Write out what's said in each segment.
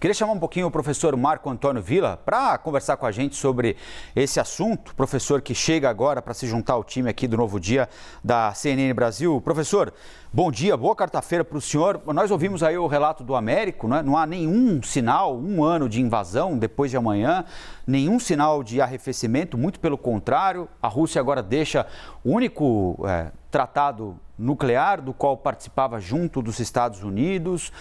Queria chamar um pouquinho o professor Marco Antônio Villa para conversar com a gente sobre esse assunto. Professor que chega agora para se juntar ao time aqui do Novo Dia da CNN Brasil. Professor, bom dia, boa quarta-feira para o senhor. Nós ouvimos aí o relato do Américo, né? Não há nenhum sinal, um ano de invasão depois de amanhã, nenhum sinal de arrefecimento, muito pelo contrário. A Rússia agora deixa o único tratado nuclear, do qual participava junto dos Estados Unidos,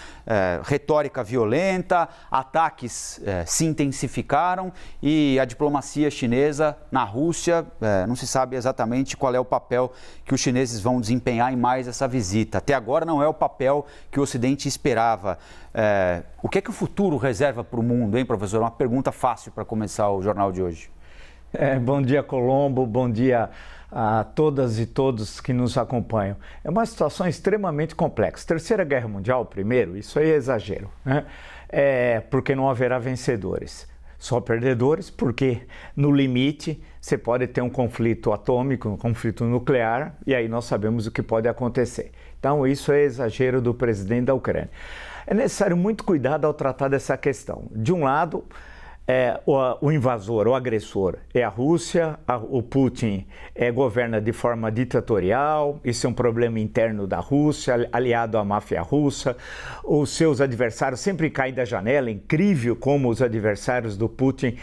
retórica violenta, ataques se intensificaram e a diplomacia chinesa na Rússia, não se sabe exatamente qual é o papel que os chineses vão desempenhar em mais essa visita. Até agora não é o papel que o Ocidente esperava. O que é que o futuro reserva para o mundo, hein, professor? Uma pergunta fácil para começar o jornal de hoje. Bom dia, Colombo, bom dia a todas e todos que nos acompanham. É uma situação extremamente complexa. Terceira Guerra Mundial, primeiro, isso aí é exagero, né? Porque não haverá vencedores, só perdedores, porque no limite você pode ter um conflito atômico, um conflito nuclear, e aí nós sabemos o que pode acontecer. Então isso é exagero do presidente da Ucrânia. É necessário muito cuidado ao tratar dessa questão. De um lado, o invasor, o agressor é a Rússia, o Putin governa de forma ditatorial, isso é um problema interno da Rússia, aliado à máfia russa. Os seus adversários sempre caem da janela, incrível como os adversários do Putin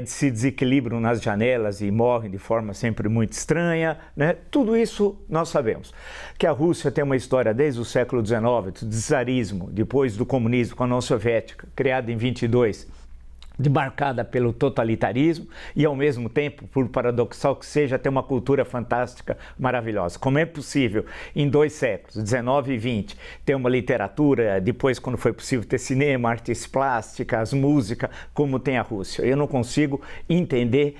se desequilibram nas janelas e morrem de forma sempre muito estranha, né? Tudo isso nós sabemos. Que a Rússia tem uma história desde o século XIX, do czarismo, depois do comunismo com a União Soviética, criada em 22, demarcada pelo totalitarismo e, ao mesmo tempo, por paradoxal que seja, ter uma cultura fantástica, maravilhosa. Como é possível, em 2 séculos, 19 e 20, ter uma literatura, depois, quando foi possível, ter cinema, artes plásticas, música, como tem a Rússia? Eu não consigo entender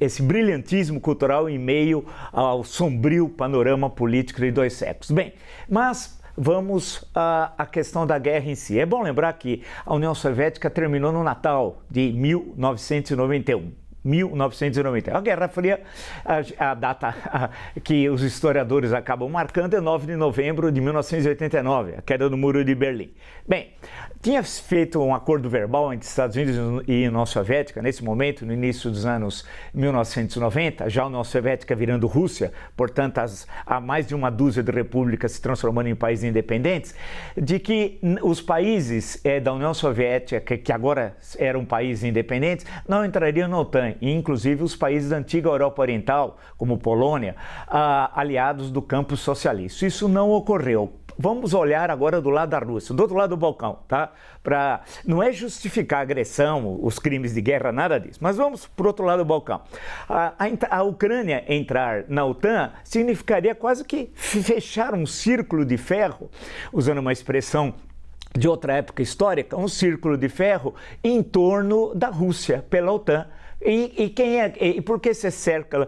esse brilhantismo cultural em meio ao sombrio panorama político de 2 séculos. Bem, mas vamos à questão da guerra em si. É bom lembrar que a União Soviética terminou no Natal de 1991. A Guerra Fria, a data que os historiadores acabam marcando é 9 de novembro de 1989, a queda do Muro de Berlim. Bem, tinha feito um acordo verbal entre Estados Unidos e União Soviética, nesse momento, no início dos anos 1990, já a União Soviética virando Rússia, portanto, há mais de uma dúzia de repúblicas se transformando em países independentes, de que os países da União Soviética, que agora eram países independentes, não entrariam na OTAN, e inclusive os países da antiga Europa Oriental, como Polônia, aliados do campo socialista. Isso não ocorreu. Vamos olhar agora do lado da Rússia, do outro lado do balcão, tá? Não é justificar a agressão, os crimes de guerra, nada disso, mas vamos para o outro lado do balcão. A Ucrânia entrar na OTAN significaria quase que fechar um círculo de ferro, usando uma expressão de outra época histórica, um círculo de ferro em torno da Rússia pela OTAN. E por que se cerca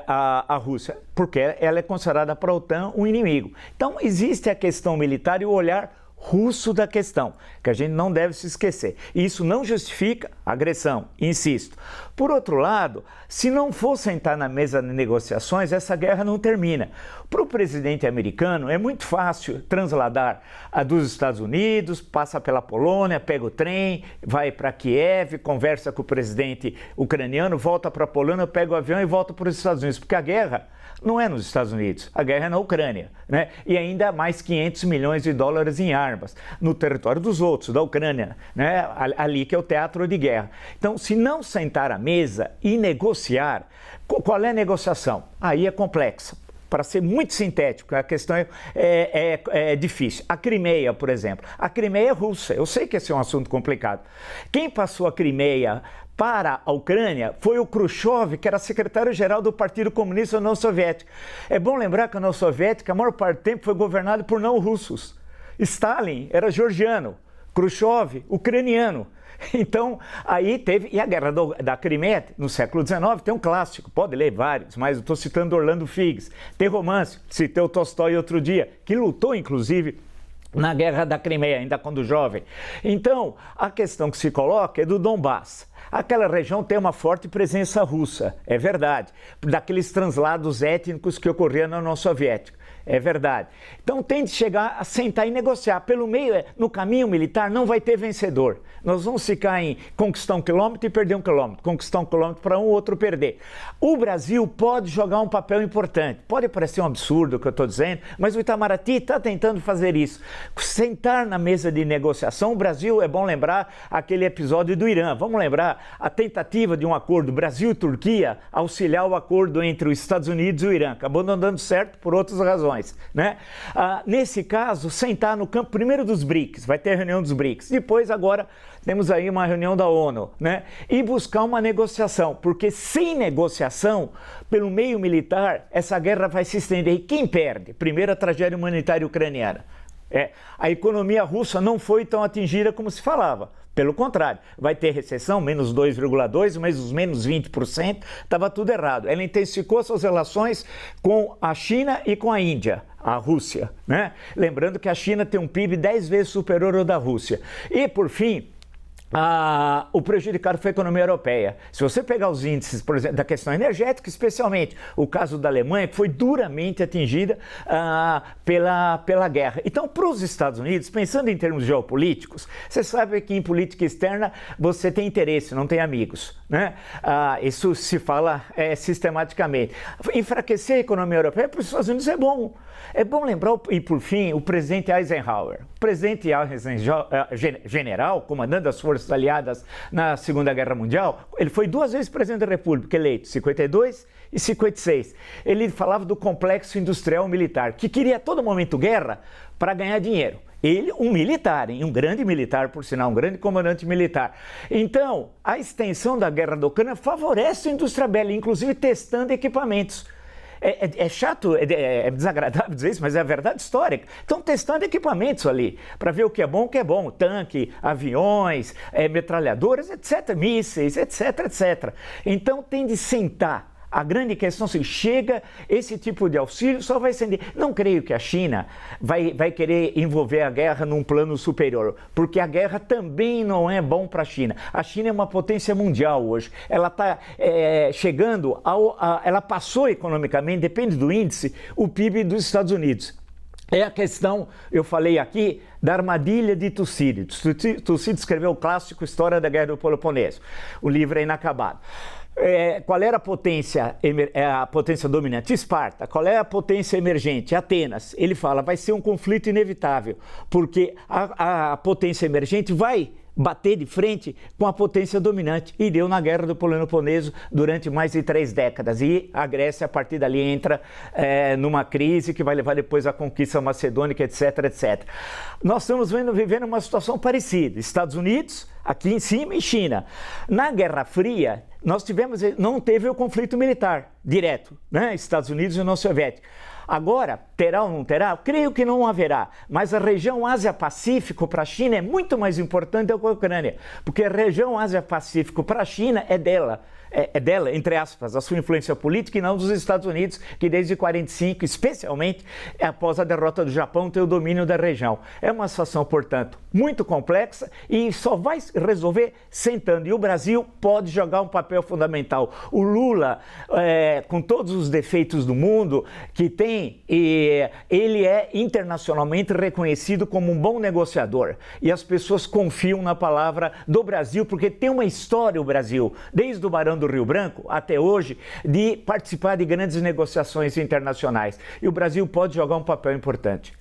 a Rússia? Porque ela é considerada para a OTAN um inimigo. Então, existe a questão militar e o olhar russo da questão, que a gente não deve se esquecer. E isso não justifica a agressão, insisto. Por outro lado, se não for sentar na mesa de negociações, essa guerra não termina. Para o presidente americano, é muito fácil transladar dos Estados Unidos, passa pela Polônia, pega o trem, vai para Kiev, conversa com o presidente ucraniano, volta para a Polônia, pega o avião e volta para os Estados Unidos, porque a guerra não é nos Estados Unidos, a guerra é na Ucrânia, né? E ainda mais 500 milhões de dólares em armas no território dos outros, da Ucrânia, né? Ali que é o teatro de guerra. Então, se não sentar à mesa e negociar, qual é a negociação? Aí é complexa. Para ser muito sintético, a questão é difícil. A Crimeia, por exemplo. A Crimeia é russa. Eu sei que esse é um assunto complicado. Quem passou a Crimeia para a Ucrânia foi o Khrushchev, que era secretário-geral do Partido Comunista da União Soviética. É bom lembrar que a União Soviética, a maior parte do tempo, foi governada por não-russos. Stalin era georgiano, Khrushchev, ucraniano. Então, aí teve, e a Guerra da Crimeia, no século XIX, tem um clássico, pode ler vários, mas eu estou citando Orlando Figes. Tem romance, citei o Tolstói outro dia, que lutou, inclusive, na Guerra da Crimeia, ainda quando jovem. Então, a questão que se coloca é do Donbass. Aquela região tem uma forte presença russa, é verdade, daqueles translados étnicos que ocorriam na União Soviética. É verdade. Então tem de chegar a sentar e negociar. Pelo meio, no caminho militar, não vai ter vencedor. Nós vamos ficar em conquistar 1 quilômetro e perder 1 quilômetro. Conquistar 1 quilômetro para um, outro perder. O Brasil pode jogar um papel importante. Pode parecer um absurdo o que eu estou dizendo, mas o Itamaraty está tentando fazer isso. Sentar na mesa de negociação. O Brasil, é bom lembrar aquele episódio do Irã. Vamos lembrar a tentativa de um acordo Brasil e Turquia auxiliar o acordo entre os Estados Unidos e o Irã. Acabou não dando certo por outras razões, né? Nesse caso, sentar no campo primeiro dos BRICS, vai ter a reunião dos BRICS, depois agora temos aí uma reunião da ONU, né? E buscar uma negociação, porque sem negociação, pelo meio militar, essa guerra vai se estender. E quem perde? Primeiro, a tragédia humanitária ucraniana. A economia russa não foi tão atingida como se falava. Pelo contrário, vai ter recessão, menos 2,2%, mas os menos 20%, estava tudo errado. Ela intensificou suas relações com a China e com a Índia, a Rússia, né? Lembrando que a China tem um PIB 10 vezes superior ao da Rússia. E, por fim, o prejudicado foi a economia europeia. Se você pegar os índices, por exemplo, da questão energética, especialmente o caso da Alemanha, que foi duramente atingida pela guerra. Então, para os Estados Unidos, pensando em termos geopolíticos, você sabe que em política externa você tem interesse, não tem amigos, né? Isso se fala sistematicamente. Enfraquecer a economia europeia para os Estados Unidos é bom. É bom lembrar, e por fim, o presidente Eisenhower. O presidente Eisenhower, general, comandante das Forças Aliadas na Segunda Guerra Mundial, ele foi 2 vezes presidente da República, eleito, 52 e 56. Ele falava do complexo industrial militar, que queria a todo momento guerra para ganhar dinheiro. Ele, um militar, um grande militar, por sinal, um grande comandante militar. Então, a extensão da guerra da Ucrânia favorece a indústria bélica, inclusive testando equipamentos. É chato, é desagradável dizer isso, mas é a verdade histórica. Estão testando equipamentos ali, para ver o que é bom, tanque, aviões, metralhadoras, etc., mísseis, etc., etc. Então tem de sentar. A grande questão é, chega esse tipo de auxílio, só vai acender. Não creio que a China vai querer envolver a guerra num plano superior, porque a guerra também não é bom para a China. A China é uma potência mundial hoje. Ela está chegando, ela passou economicamente, depende do índice, o PIB dos Estados Unidos. É a questão, eu falei aqui, da armadilha de Tucídides. Tucídides escreveu o clássico História da Guerra do Peloponeso. O livro é inacabado. Qual era a potência dominante? Esparta. Qual é a potência emergente? Atenas. Ele fala, vai ser um conflito inevitável, porque a potência emergente vai bater de frente com a potência dominante, e deu na Guerra do Peloponeso durante mais de 3 décadas, e a Grécia a partir dali entra numa crise que vai levar depois à conquista macedônica, etc, etc. Nós estamos vivendo uma situação parecida, Estados Unidos aqui em cima e China. Na Guerra Fria não teve o conflito militar direto, né? Estados Unidos e União Soviética. Agora, terá ou não terá? Creio que não haverá, mas a região Ásia-Pacífico para a China é muito mais importante do que a Ucrânia, porque a região Ásia-Pacífico para a China é dela, entre aspas, a sua influência política, e não dos Estados Unidos, que desde 1945, especialmente após a derrota do Japão, tem o domínio da região. É uma situação, portanto, muito complexa e só vai resolver sentando. E o Brasil pode jogar um papel fundamental. O Lula, com todos os defeitos do mundo que tem, ele é internacionalmente reconhecido como um bom negociador. E as pessoas confiam na palavra do Brasil, porque tem uma história o Brasil, desde o Barão do Rio Branco até hoje, de participar de grandes negociações internacionais. E o Brasil pode jogar um papel importante.